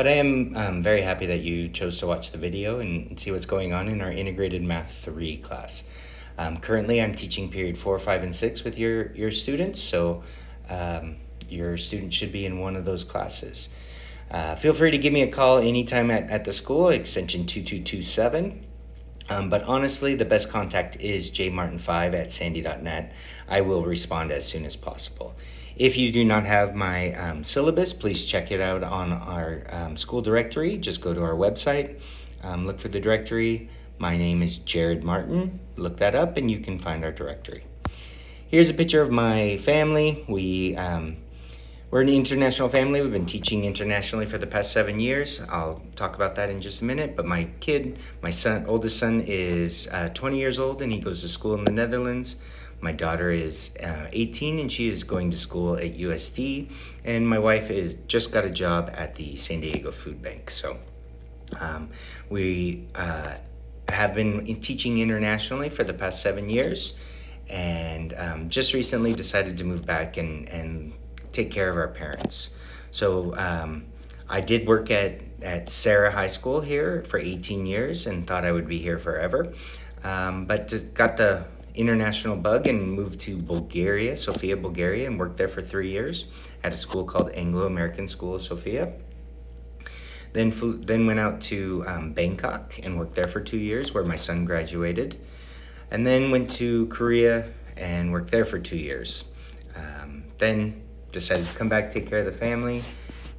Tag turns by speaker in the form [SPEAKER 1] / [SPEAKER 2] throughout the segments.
[SPEAKER 1] But I am very happy that you chose to watch the video and see what's going on in our Integrated Math 3 class. Currently, I'm teaching period 4, 5, and 6 with your students, so your student should be in one of those classes. Feel free to give me a call anytime at the school, extension 2227. But honestly, the best contact is jmartin5@sandy.net. I will respond as soon as possible. If you do not have my syllabus, please check it out on our school directory. Just go to our website, look for the directory. My name is Jared Martin. Look that up and you can find our directory. Here's a picture of my family. We're an international family. We've been teaching internationally for the past 7 years. I'll talk about that in just a minute. But my oldest son is 20 years old and he goes to school in the Netherlands. My daughter is 18 and she is going to school at USD. And my wife is just got a job at the San Diego Food Bank. So we have been teaching internationally for the past 7 years, and just recently decided to move back and take care of our parents. So I did work at Sarah High School here for 18 years and thought I would be here forever, but just got the international bug and moved to Bulgaria, Sofia, Bulgaria, and worked there for 3 years at a school called Anglo-American School of Sofia. Then went out to Bangkok and worked there for 2 years, where my son graduated. And then went to Korea and worked there for 2 years. Then decided to come back, take care of the family,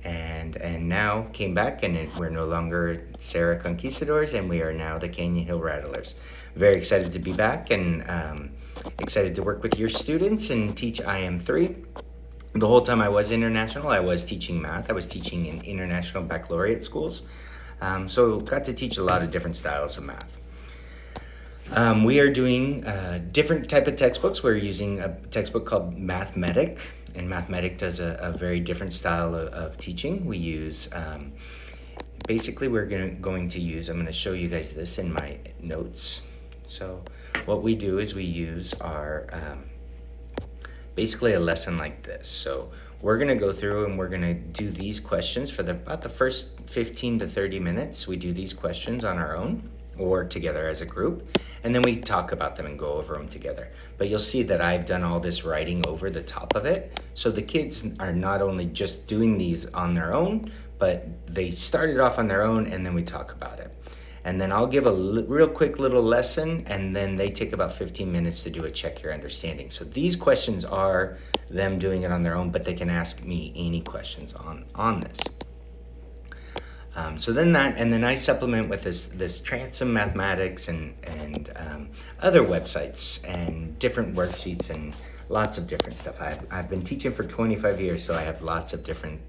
[SPEAKER 1] and now came back, and we're no longer Sarah Conquistadors, and we are now the Canyon Hill Rattlers. Very excited to be back, and excited to work with your students and teach IM3. The whole time I was international, I was teaching math. I was teaching in international baccalaureate schools. So got to teach a lot of different styles of math. We are doing different type of textbooks. We're using a textbook called Mathematic, and Mathematic does a very different style of teaching. We use, basically we're going to use, I'm gonna show you guys this in my notes. So what we do is we use our, basically a lesson like this. So we're gonna go through and we're gonna do these questions for about the first 15 to 30 minutes. We do these questions on our own or together as a group, and then we talk about them and go over them together. But you'll see that I've done all this writing over the top of it. So the kids are not only just doing these on their own, but they started off on their own and then we talk about it. And then I'll give a real quick little lesson, and then they take about 15 minutes to do a check your understanding. So these questions are them doing it on their own, but they can ask me any questions on this. So then I supplement with this Transom Mathematics and other websites and different worksheets and lots of different stuff. I've been teaching for 25 years, so I have lots of different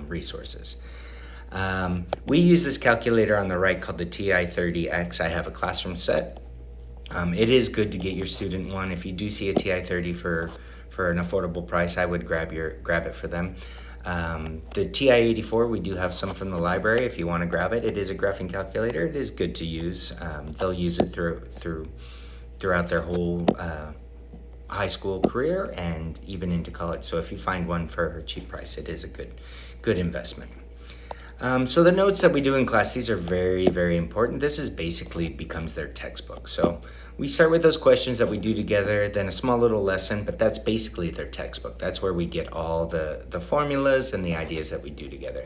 [SPEAKER 1] resources. We use this calculator on the right called the TI-30X. I have a classroom set. It is good to get your student one. If you do see a TI-30 for an affordable price, I would grab it for them. The TI-84, we do have some from the library if you want to grab it. It is a graphing calculator. It is good to use. They'll use it throughout their whole high school career and even into college. So if you find one for a cheap price, it is a good investment. So the notes that we do in class, these are very, very important. This is basically becomes their textbook. So we start with those questions that we do together, then a small little lesson, but that's basically their textbook. That's where we get all the formulas and the ideas that we do together.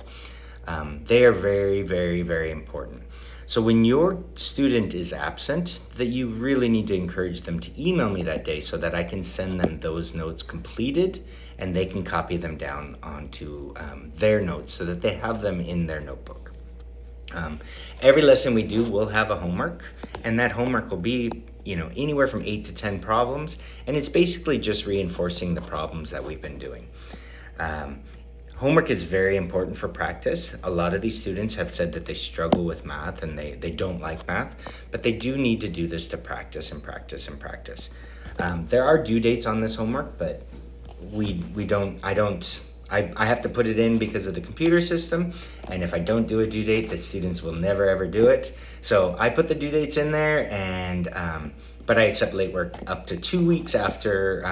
[SPEAKER 1] They are very, very, very important. So when your student is absent, that you really need to encourage them to email me that day so that I can send them those notes completed and they can copy them down onto their notes so that they have them in their notebook. Every lesson we do will have a homework, and that homework will be anywhere from 8 to 10 problems, and it's basically just reinforcing the problems that we've been doing. Homework is very important for practice. A lot of these students have said that they struggle with math and they don't like math, but they do need to do this to practice and practice and practice. There are due dates on this homework, but I have to put it in because of the computer system, and if I don't do a due date, the students will never ever do it. So I put the due dates in there, but I accept late work up to 2 weeks after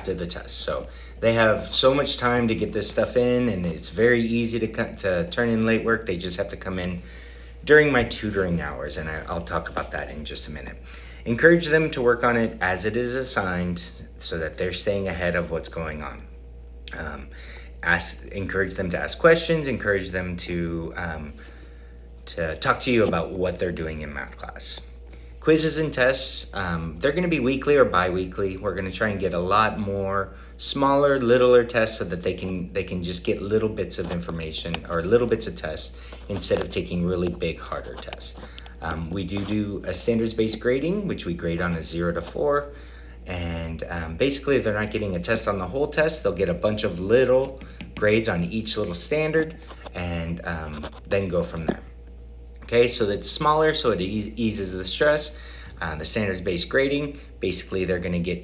[SPEAKER 1] the test. So They have so much time to get this stuff in, and it's very easy to turn in late work. They just have to come in during my tutoring hours, and I'll talk about that in just a minute. Encourage them to work on it as it is assigned so that they're staying ahead of what's going on. Encourage them to ask questions, encourage them to talk to you about what they're doing in math class. Quizzes and tests, they're going to be weekly or bi-weekly. We're going to try and get a lot more smaller, littler tests so that they can just get little bits of information or little bits of tests instead of taking really big, harder tests. We do a standards-based grading, which we grade on a 0 to 4. And basically, if they're not getting a test on the whole test, they'll get a bunch of little grades on each little standard and then go from there. Okay, so it's smaller, so it eases the stress. The standards-based grading, basically they're going to get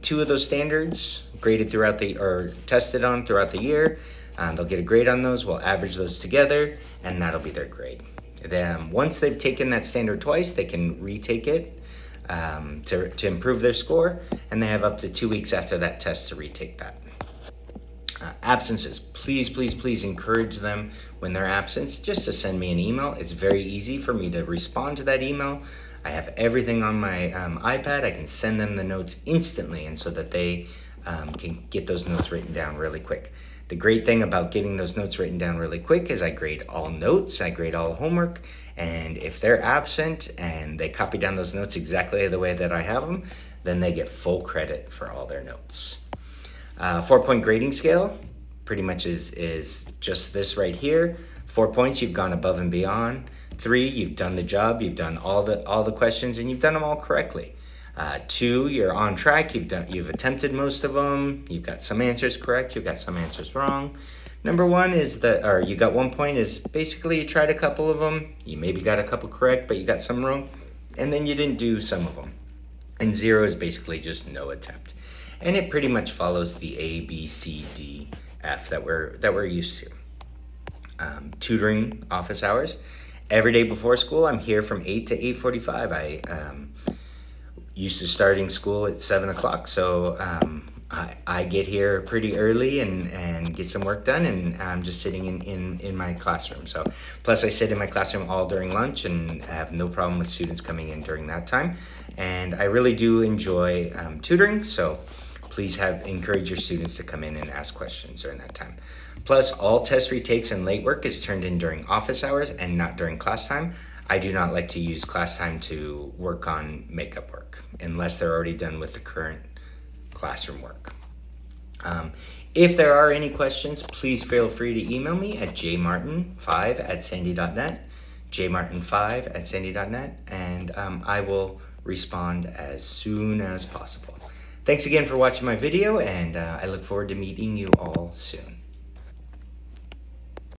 [SPEAKER 1] 2 of those standards graded or tested on throughout the year. They'll get a grade on those. We'll average those together, and that'll be their grade. Then once they've taken that standard twice, they can retake it to improve their score, and they have up to 2 weeks after that test to retake that. Absences, please encourage them when they're absent just to send me an email. It's very easy for me to respond to that email. I have everything on my iPad. I can send them the notes instantly, and so that they can get those notes written down really quick. The great thing about getting those notes written down really quick is I grade all notes, I grade all homework, and if they're absent and they copy down those notes exactly the way that I have them, then they get full credit for all their notes. 4-point grading scale pretty much is just this right here. 4 points, you've gone above and beyond. 3, you've done the job, you've done all the questions, and you've done them all correctly. 2, you're on track, you've attempted most of them, you've got some answers correct, you've got some answers wrong. Number 1 is you got 1 point is basically you tried a couple of them, you maybe got a couple correct, but you got some wrong, and then you didn't do some of them. And 0 is basically just no attempt. And it pretty much follows the A, B, C, D, F that we're used to. Tutoring office hours. Every day before school, I'm here from 8 to 8:45. I used to starting school at 7 o'clock, so I get here pretty early and get some work done, and I'm just sitting in my classroom. So plus I sit in my classroom all during lunch and have no problem with students coming in during that time. And I really do enjoy tutoring, so please encourage your students to come in and ask questions during that time. Plus, all test retakes and late work is turned in during office hours and not during class time. I do not like to use class time to work on makeup work unless they're already done with the current classroom work. If there are any questions, please feel free to email me at jmartin5@sandy.net, jmartin5@sandy.net, and I will respond as soon as possible. Thanks again for watching my video, and I look forward to meeting you all soon.